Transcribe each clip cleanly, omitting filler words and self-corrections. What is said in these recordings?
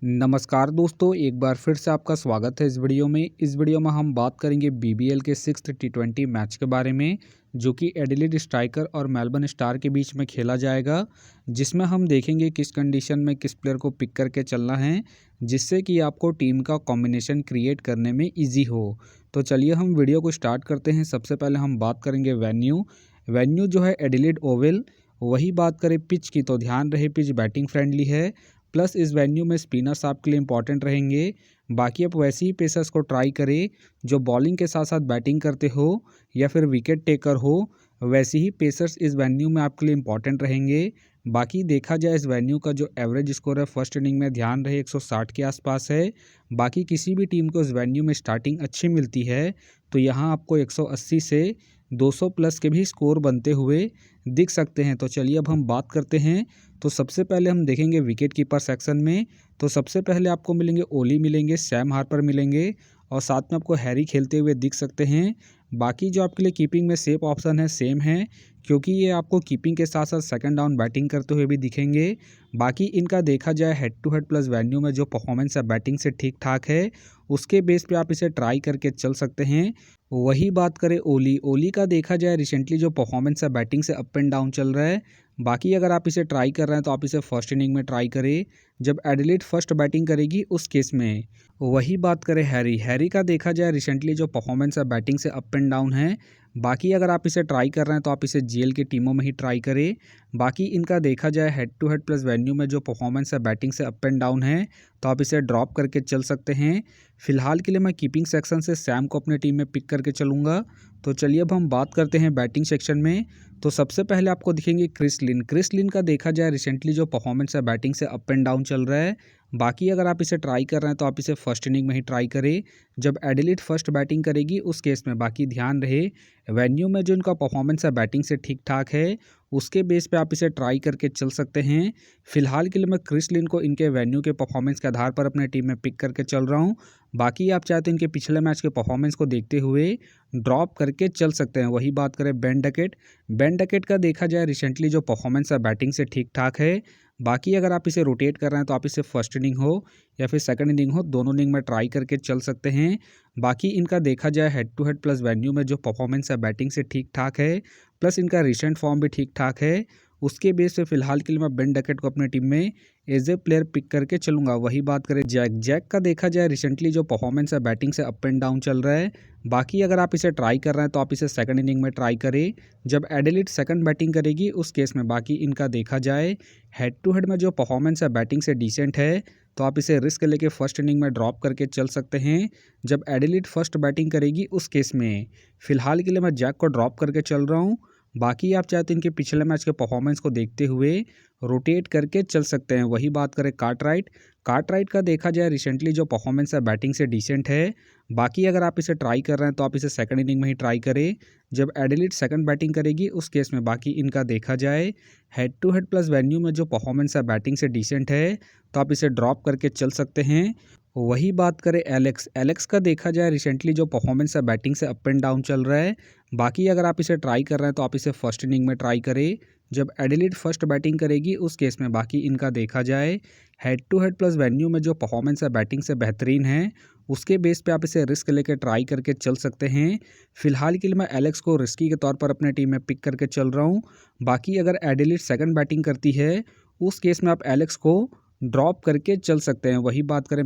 नमस्कार दोस्तों, एक बार फिर से आपका स्वागत है इस वीडियो में। इस वीडियो में हम बात करेंगे बीबीएल के 6th टी20 मैच के बारे में, जो कि एडिलेड स्ट्राइकर और मेलबर्न स्टार के बीच में खेला जाएगा, जिसमें हम देखेंगे किस कंडीशन में किस प्लेयर को पिक करके चलना है, जिससे कि आपको टीम का कॉम्बिनेशन क्रिएट करने में ईजी हो। तो चलिए हम वीडियो को स्टार्ट करते हैं। सबसे पहले हम बात करेंगे वेन्यू जो है एडिलेड ओवल। वही बात करें पिच की, तो ध्यान रहे पिच बैटिंग फ्रेंडली है, प्लस इस वेन्यू में स्पिनर्स आपके लिए इंपॉर्टेंट रहेंगे। बाकी आप वैसे ही पेसर्स को ट्राई करें जो बॉलिंग के साथ साथ बैटिंग करते हो या फिर विकेट टेकर हो, वैसे ही पेसर्स इस वेन्यू में आपके लिए इंपॉर्टेंट रहेंगे। बाकी देखा जाए इस वेन्यू का जो एवरेज स्कोर है फर्स्ट इनिंग में ध्यान रहे 160 के आसपास है। बाकी किसी भी टीम को इस वेन्यू में स्टार्टिंग अच्छी मिलती है तो यहाँ आपको 180 से 200 प्लस के भी स्कोर बनते हुए दिख सकते हैं। तो चलिए अब हम बात करते हैं। तो सबसे पहले हम देखेंगे विकेट कीपर सेक्शन में। तो सबसे पहले आपको मिलेंगे ओली, मिलेंगे सैम हार्पर, मिलेंगे और साथ में आपको हैरी खेलते हुए दिख सकते हैं। बाकी जो आपके लिए कीपिंग में सेफ ऑप्शन है सेम है, क्योंकि ये आपको कीपिंग के साथ साथ सेकंड डाउन बैटिंग करते हुए भी दिखेंगे। बाकी इनका देखा जाए head to head plus venue में जो परफॉर्मेंस है बैटिंग से ठीक ठाक है, उसके बेस पे आप इसे ट्राई करके चल सकते हैं। वही बात करें ओली का देखा जाए रिसेंटली जो परफॉर्मेंस है बैटिंग से अप एंड डाउन चल रहा है। बाकी अगर आप इसे ट्राई कर रहे हैं तो आप इसे फर्स्ट इनिंग में ट्राई करें जब एडिलेड फर्स्ट बैटिंग करेगी उस केस में। वही बात करें हैरी का देखा जाए रिसेंटली जो परफॉर्मेंस है बैटिंग से अप एंड डाउन है। बाकी अगर आप इसे ट्राई कर रहे हैं तो आप इसे जीएल की टीमों में ही ट्राई करें। बाकी इनका देखा जाए head to head plus venue में जो परफॉर्मेंस है बैटिंग से अप एंड डाउन है, तो आप इसे ड्रॉप करके चल सकते हैं। फिलहाल के लिए मैं कीपिंग सेक्शन से सैम को अपने टीम में पिक करके चलूँगा। तो चलिए अब हम बात करते हैं बैटिंग सेक्शन में। तो सबसे पहले आपको दिखेंगे क्रिस लिन का देखा जाए रिसेंटली जो परफॉर्मेंस है बैटिंग से अप एंड डाउन चल रहा है। बाकी अगर आप इसे ट्राई कर रहे हैं तो आप इसे फर्स्ट इनिंग में ही ट्राई करें जब एडिलेड फर्स्ट बैटिंग करेगी उस केस में। बाकी ध्यान रहे वेन्यू में जो इनका परफॉर्मेंस है बैटिंग से ठीक ठाक है, उसके बेस पे आप इसे ट्राई करके चल सकते हैं। फिलहाल के लिए मैं क्रिस लिन को इनके वेन्यू के परफॉर्मेंस के आधार पर अपने टीम में पिक करके चल रहा हूँ। बाकी आप चाहते हैं इनके पिछले मैच के परफॉर्मेंस को देखते हुए ड्रॉप करके चल सकते हैं। वही बात करें बेन डकेट का देखा जाए रिसेंटली जो परफॉर्मेंस है बैटिंग से ठीक ठाक है। बाकी अगर आप इसे रोटेट कर रहे हैं तो आप इसे फर्स्ट इनिंग हो या फिर सेकंड इनिंग हो, दोनों इनिंग में ट्राई करके चल सकते हैं। बाकी इनका देखा जाए head to head plus venue में जो परफॉर्मेंस है बैटिंग से ठीक ठाक है, प्लस इनका रिसेंट फॉर्म भी ठीक ठाक है। उसके बेस पे फिलहाल के लिए मैं बेन डकेट को अपने टीम में एज ए प्लेयर पिक करके चलूँगा। वही बात करें जैक का देखा जाए रिसेंटली जो परफॉर्मेंस है बैटिंग से अप एंड डाउन चल रहा है। बाकी अगर आप इसे ट्राई कर रहे हैं तो आप इसे सेकंड इनिंग में ट्राई करें जब एडिलेड सेकंड बैटिंग करेगी उस केस में। बाकी इनका देखा जाए हेड टू हेड में जो परफॉर्मेंस है बैटिंग से डिसेंट है, तो आप इसे रिस्क लेके फर्स्ट इनिंग में ड्रॉप करके चल सकते हैं जब एडिलेड फर्स्ट बैटिंग करेगी उस केस में। फिलहाल के लिए मैं जैक को ड्रॉप करके चल रहा हूँ। बाकी आप चाहते हैं इनके पिछले मैच के परफॉर्मेंस को देखते हुए रोटेट करके चल सकते हैं। वही बात करें कार्टराइट का देखा जाए रिसेंटली जो परफॉर्मेंस है बैटिंग से डिसेंट है। बाकी अगर आप इसे ट्राई कर रहे हैं तो आप इसे सेकंड इनिंग में ही ट्राई करें जब एडिलेड सेकंड बैटिंग करेगी उस केस में। बाकी इनका देखा जाए head to head plus venue में जो परफॉर्मेंस है बैटिंग से डिसेंट है, तो आप इसे ड्रॉप करके चल सकते हैं। वही बात करें एलेक्स का देखा जाए रिसेंटली जो परफॉर्मेंस है बैटिंग से अप एंड डाउन चल रहा है। बाकी अगर आप इसे ट्राई कर रहे हैं तो आप इसे फर्स्ट इनिंग में ट्राई करें जब एडिलेड फर्स्ट बैटिंग करेगी उस केस में। बाकी इनका देखा जाए head to head plus venue में जो परफॉर्मेंस है बैटिंग से बेहतरीन है, उसके बेस पे आप इसे रिस्क लेकर ट्राई करके चल सकते हैं। फिलहाल के लिए मैं एलेक्स को रिस्की के तौर पर अपने टीम में पिक करके चल रहा हूँ। बाकी अगर एडिलेड सेकंड बैटिंग करती है उस केस में आप एलेक्स को ड्रॉप करके चल सकते हैं। वही बात करें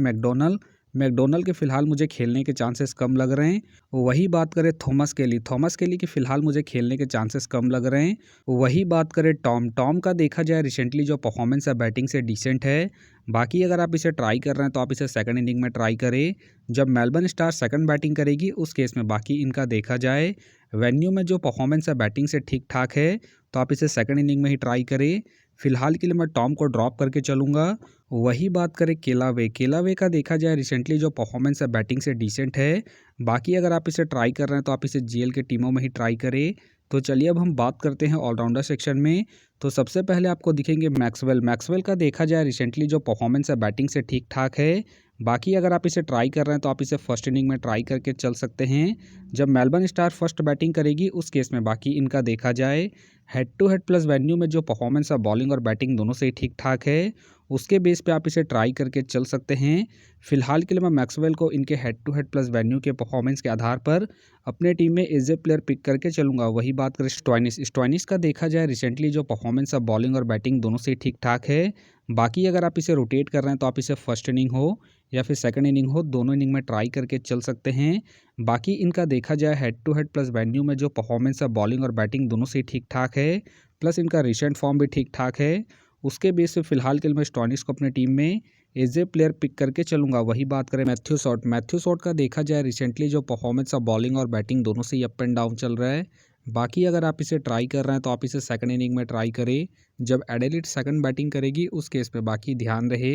मैकडोनल्ड के फिलहाल मुझे खेलने के चांसेस कम लग रहे हैं। वही बात करें थॉमस केली के फिलहाल मुझे खेलने के चांसेस कम लग रहे हैं। वही बात करें टॉम का देखा जाए रिसेंटली जो परफॉर्मेंस है बैटिंग से डिसेंट है। बाकी अगर आप इसे ट्राई कर रहे हैं तो आप इसे सेकंड इनिंग में ट्राई करें जब मेलबर्न स्टार सेकंड बैटिंग करेगी उस केस में। बाकी इनका देखा जाए वेन्यू में जो परफॉर्मेंस है बैटिंग से ठीक ठाक है, तो आप इसे सेकंड इनिंग में ही ट्राई करें। फिलहाल के लिए मैं टॉम को ड्रॉप करके चलूँगा। वही बात करें केलावे का देखा जाए रिसेंटली जो परफॉर्मेंस है बैटिंग से डिसेंट है। बाकी अगर आप इसे ट्राई कर रहे हैं तो आप इसे जीएल के टीमों में ही ट्राई करें। तो चलिए अब हम बात करते हैं ऑलराउंडर सेक्शन में। तो सबसे पहले आपको दिखेंगे मैक्सवेल का देखा जाए रिसेंटली जो परफॉर्मेंस है बैटिंग से ठीक ठाक है। बाकी अगर आप इसे ट्राई कर रहे हैं तो आप इसे फर्स्ट इनिंग में ट्राई करके चल सकते हैं जब मेलबर्न स्टार फर्स्ट बैटिंग करेगी उस केस में। बाकी इनका देखा जाए head to head plus venue में जो परफॉर्मेंस है बॉलिंग और बैटिंग दोनों से ही ठीक ठाक है, उसके बेस पे आप इसे ट्राई करके चल सकते हैं। फिलहाल के लिए मैं मैक्सवेल को इनके head to head plus venue के परफॉर्मेंस के आधार पर अपने टीम में एज ए प्लेयर पिक करके चलूंगा। वही बात करें स्टोइनिस का देखा जाए रिसेंटली जो परफॉर्मेंस है बॉलिंग और बैटिंग दोनों से ठीक ठाक है। बाकी अगर आप इसे रोटेट कर रहे हैं तो आप इसे फर्स्ट इनिंग हो या फिर सेकंड इनिंग हो, दोनों इनिंग में ट्राई करके चल सकते हैं। बाकी इनका देखा जाए head to head plus venue में जो परफॉर्मेंस है बॉलिंग और बैटिंग दोनों से ठीक ठाक है, प्लस इनका रिसेंट फॉर्म भी ठीक ठाक है। उसके बेस पे फिलहाल के लिए मैं स्टोइनिस को अपने टीम में एज ए प्लेयर पिक करके चलूंगा। वही बात करें मैथ्यू शॉट का देखा जाए रिसेंटली जो परफॉर्मेंस है बॉलिंग और बैटिंग दोनों से ही अप एंड डाउन चल रहा है। बाकी अगर आप इसे ट्राई कर रहे हैं तो आप इसे सेकंड इनिंग में ट्राई करें जब एडिलेड सेकंड बैटिंग करेगी उस केस पे। बाकी ध्यान रहे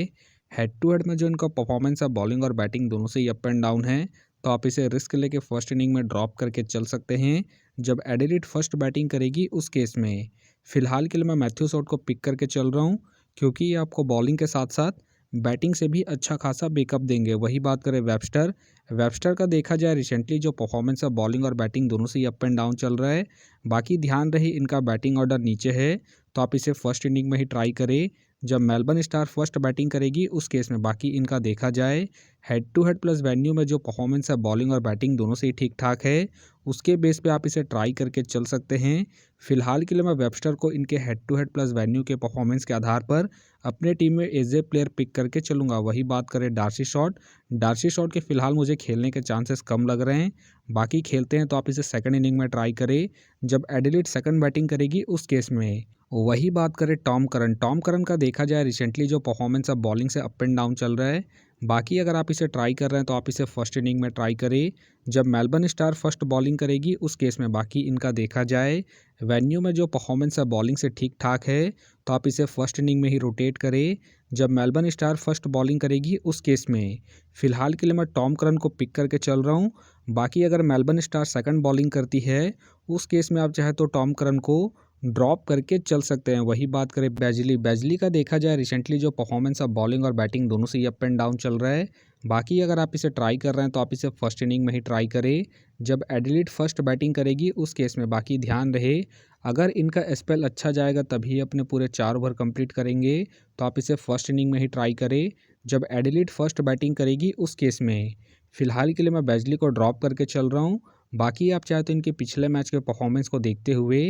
हेड टू हेड में जो इनका परफॉर्मेंस है बॉलिंग और बैटिंग दोनों से ही अप एंड डाउन है, तो आप इसे रिस्क लेके फर्स्ट इनिंग में ड्रॉप करके चल सकते हैं जब एडिलेड फर्स्ट बैटिंग करेगी उस केस में। फिलहाल के लिए मैं मैथ्यू शॉट को पिक करके चल रहा हूँ क्योंकि ये आपको बॉलिंग के साथ साथ बैटिंग से भी अच्छा खासा बैकअप देंगे। वही बात करें वेबस्टर का देखा जाए रिसेंटली जो परफॉर्मेंस है बॉलिंग और बैटिंग दोनों से ही अप एंड डाउन चल रहा है। बाकी ध्यान रहे इनका बैटिंग ऑर्डर नीचे है, तो आप इसे फर्स्ट इनिंग में ही ट्राई करें जब मेलबर्न स्टार फर्स्ट बैटिंग करेगी उस केस में। बाकी इनका देखा जाए head to head plus venue में जो परफॉर्मेंस है बॉलिंग और बैटिंग दोनों से ही ठीक ठाक है, उसके बेस पे आप इसे ट्राई करके चल सकते हैं। फिलहाल के लिए मैं वेबस्टर को इनके head to head plus venue के परफॉर्मेंस के आधार पर अपने टीम में एज ए प्लेयर पिक करके चलूंगा। वही बात करें डार्सी शॉट के फिलहाल मुझे खेलने के चांसेस कम लग रहे हैं। बाकी खेलते हैं तो आप इसे सेकंड इनिंग में ट्राई करें जब एडिलेड सेकंड बैटिंग करेगी उस केस में। वही बात करें टॉम करन का देखा जाए रिसेंटली जो परफॉर्मेंस अब बॉलिंग से अप एंड डाउन चल रहा है। बाकी अगर आप इसे ट्राई कर रहे हैं तो आप इसे फर्स्ट इनिंग में ट्राई करें जब मेलबर्न स्टार फर्स्ट बॉलिंग करेगी उस केस में। बाकी इनका देखा जाए वेन्यू में जो परफॉर्मेंस है बॉलिंग से ठीक ठाक है, तो आप इसे फर्स्ट इनिंग में ही रोटेट करें जब मेलबर्न स्टार फर्स्ट बॉलिंग करेगी उस केस में। फिलहाल के लिए मैं टॉम करन को पिक करके चल रहा हूँ। बाकी अगर मेलबर्न स्टार सेकंड बॉलिंग करती है उस केस में आप चाहे तो टॉम करन को ड्रॉप करके चल सकते हैं। वही बात करें बेजली का देखा जाए रिसेंटली जो परफॉर्मेंस है बॉलिंग और बैटिंग दोनों से ही अप एंड डाउन चल रहा है। बाकी अगर आप इसे ट्राई कर रहे हैं तो आप इसे फर्स्ट इनिंग में ही ट्राई करें जब एडिलेड फर्स्ट बैटिंग करेगी उस केस में। बाकी ध्यान रहे अगर इनका स्पेल अच्छा जाएगा तभी अपने पूरे 4 ओवर कंप्लीट करेंगे, तो आप इसे फर्स्ट इनिंग में ही ट्राई करें जब एडिलेड फर्स्ट बैटिंग करेगी उस केस में। फिलहाल के लिए मैं बेजली को ड्रॉप करके चल रहा हूँ। बाकी आप चाहे तो इनके पिछले मैच के परफॉर्मेंस को देखते हुए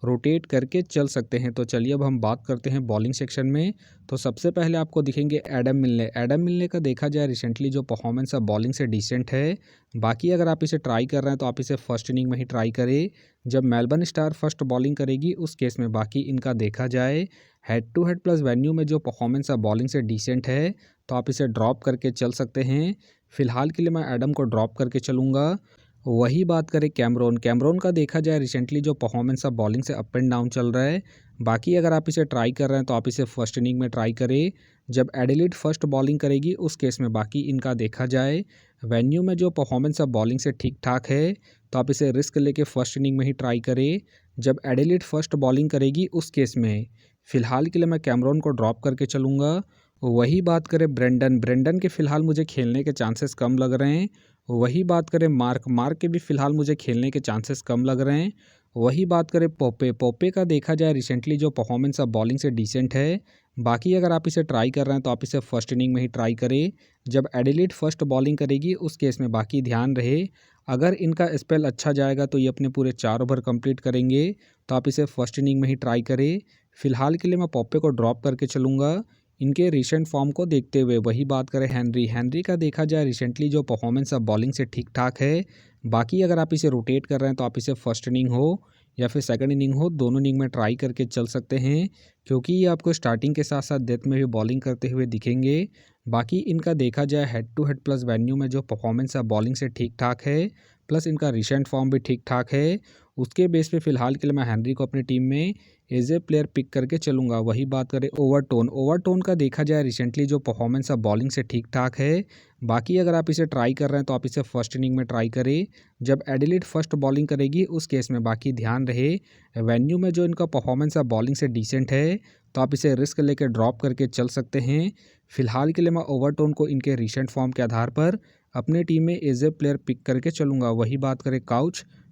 रोटेट करके चल सकते हैं। तो चलिए अब हम बात करते हैं बॉलिंग सेक्शन में। तो सबसे पहले आपको दिखेंगे एडम मिलने का देखा जाए रिसेंटली जो परफॉर्मेंस है बॉलिंग से डिसेंट है। बाकी अगर आप इसे ट्राई कर रहे हैं तो आप इसे फर्स्ट इनिंग में ही ट्राई करें जब मेलबर्न स्टार फर्स्ट बॉलिंग करेगी उस केस में। बाकी इनका देखा जाए head to head plus venue में जो परफॉर्मेंस है बॉलिंग से डिसेंट है, तो आप इसे ड्रॉप करके चल सकते हैं। फिलहाल के लिए मैं एडम को ड्रॉप करके चलूँगा। वही बात करें कैमरोन का देखा जाए रिसेंटली जो परफॉर्मेंस है बॉलिंग से अप एंड डाउन चल रहा है। बाकी अगर आप इसे ट्राई कर रहे हैं तो आप इसे फर्स्ट इनिंग में ट्राई करें जब एडिलेड फर्स्ट बॉलिंग करेगी उस केस में। बाकी इनका देखा जाए वेन्यू में जो परफॉर्मेंस है बॉलिंग से ठीक ठाक है, तो आप इसे रिस्क लेके फर्स्ट इनिंग में ही ट्राई करें जब एडिलेड फर्स्ट बॉलिंग करेगी उस केस में। फिलहाल के लिए मैं कैमरोन को ड्रॉप करके चलूँगा। वही बात करें ब्रेंडन के फिलहाल मुझे खेलने के चांसेस कम लग रहे हैं। वही बात करें मार्क के भी फिलहाल मुझे खेलने के चांसेस कम लग रहे हैं। वही बात करें पोपे का देखा जाए रिसेंटली जो परफॉर्मेंस अब बॉलिंग से डिसेंट है। बाकी अगर आप इसे ट्राई कर रहे हैं तो आप इसे फर्स्ट इनिंग में ही ट्राई करें जब एडिलेड फर्स्ट बॉलिंग करेगी उस केस में। बाकी ध्यान रहे अगर इनका स्पेल अच्छा जाएगा तो ये अपने पूरे 4 ओवर कंप्लीट करेंगे, तो आप इसे फर्स्ट इनिंग में ही ट्राई करें। फिलहाल के लिए मैं पोपे को ड्रॉप करके चलूँगा इनके रिसेंट फॉर्म को देखते हुए। वही बात करें हेनरी का देखा जाए रिसेंटली जो परफॉर्मेंस अब बॉलिंग से ठीक ठाक है। बाकी अगर आप इसे रोटेट कर रहे हैं तो आप इसे फर्स्ट इनिंग हो या फिर सेकंड इनिंग हो, दोनों इनिंग में ट्राई करके चल सकते हैं क्योंकि ये आपको स्टार्टिंग के साथ साथ डेथ में भी बॉलिंग करते हुए दिखेंगे। बाकी इनका देखा जाए head to head plus venue में जो परफॉर्मेंस है बॉलिंग से ठीक ठाक है, प्लस इनका रिसेंट फॉर्म भी ठीक ठाक है। उसके बेस पे फिलहाल के लिए मैं हेनरी को अपनी टीम में एज ए प्लेयर पिक करके चलूँगा। वही बात करें ओवरटोन का देखा जाए रिसेंटली जो परफॉर्मेंस है बॉलिंग से ठीक ठाक है। बाकी अगर आप इसे ट्राई कर रहे हैं तो आप इसे फर्स्ट इनिंग में ट्राई करें जब एडिलेड फर्स्ट बॉलिंग करेगी उस केस में। बाकी ध्यान रहे वेन्यू में जो इनका परफॉर्मेंस है बॉलिंग से डिसेंट है, तो आप इसे रिस्क लेकर ड्रॉप करके चल सकते हैं। फिलहाल के लिए मैं ओवरटोन को इनके रिसेंट फॉर्म के आधार पर अपने टीम में एज ए प्लेयर पिक करके चलूँगा। वही बात करें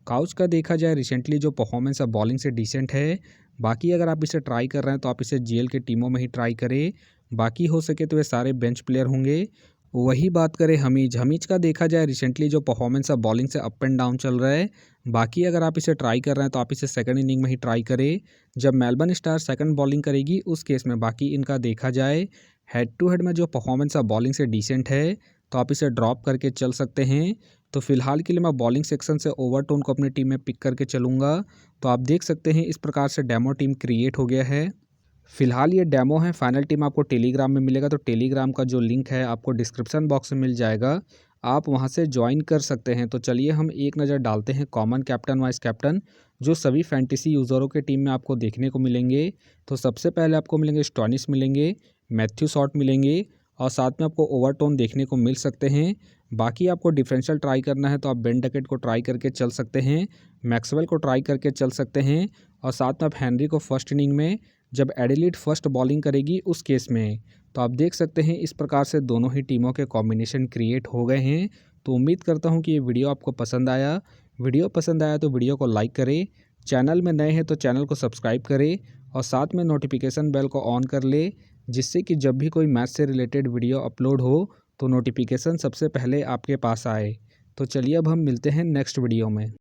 काउच का देखा जाए रिसेंटली जो परफॉर्मेंस है बॉलिंग से डिसेंट है। बाकी अगर आप इसे ट्राई कर रहे हैं तो आप इसे जीएल के टीमों में ही ट्राई करें। बाकी हो सके तो ये सारे बेंच प्लेयर होंगे। वही बात करें हमीज का देखा जाए रिसेंटली जो परफॉर्मेंस है बॉलिंग से अप एंड डाउन चल रहा है। बाकी अगर आप इसे ट्राई कर रहे हैं तो आप इसे सेकंड इनिंग में ही ट्राई करें जब मेलबर्न स्टार सेकंड बॉलिंग करेगी उस केस में। बाकी इनका देखा जाए हेड टू हेड में जो परफॉर्मेंस है बॉलिंग से डिसेंट है तो आप इसे ड्रॉप करके चल सकते हैं। तो फिलहाल के लिए मैं बॉलिंग सेक्शन से ओवरटोन को अपनी टीम में पिक करके चलूँगा। तो आप देख सकते हैं इस प्रकार से डेमो टीम क्रिएट हो गया है। फिलहाल ये डेमो है, फाइनल टीम आपको टेलीग्राम में मिलेगा। तो टेलीग्राम का जो लिंक है आपको डिस्क्रिप्शन बॉक्स में मिल जाएगा, आप वहां से ज्वाइन कर सकते हैं। तो चलिए हम एक नज़र डालते हैं कॉमन कैप्टन वाइस कैप्टन जो सभी फैंटेसी यूज़रों के टीम में आपको देखने को मिलेंगे। तो सबसे पहले आपको मिलेंगे स्टॉनिस मिलेंगे, मैथ्यू शॉट मिलेंगे और साथ में आपको ओवरटोन देखने को मिल सकते हैं। बाकी आपको डिफरेंशियल ट्राई करना है तो आप बेन डकेट को ट्राई करके चल सकते हैं, मैक्सवेल को ट्राई करके चल सकते हैं और साथ में आप हेनरी को फर्स्ट इनिंग में जब एडिलेड फर्स्ट बॉलिंग करेगी उस केस में। तो आप देख सकते हैं इस प्रकार से दोनों ही टीमों के कॉम्बिनेशन क्रिएट हो गए हैं। तो उम्मीद करता हूं कि ये वीडियो आपको पसंद आया। वीडियो पसंद आया तो वीडियो को लाइक करें, चैनल में नए हैं तो चैनल को सब्सक्राइब करें और साथ में नोटिफिकेशन बेल को ऑन कर ले, जिससे कि जब भी कोई मैच से रिलेटेड वीडियो अपलोड हो तो नोटिफिकेशन सबसे पहले आपके पास आए। तो चलिए अब हम मिलते हैं नेक्स्ट वीडियो में।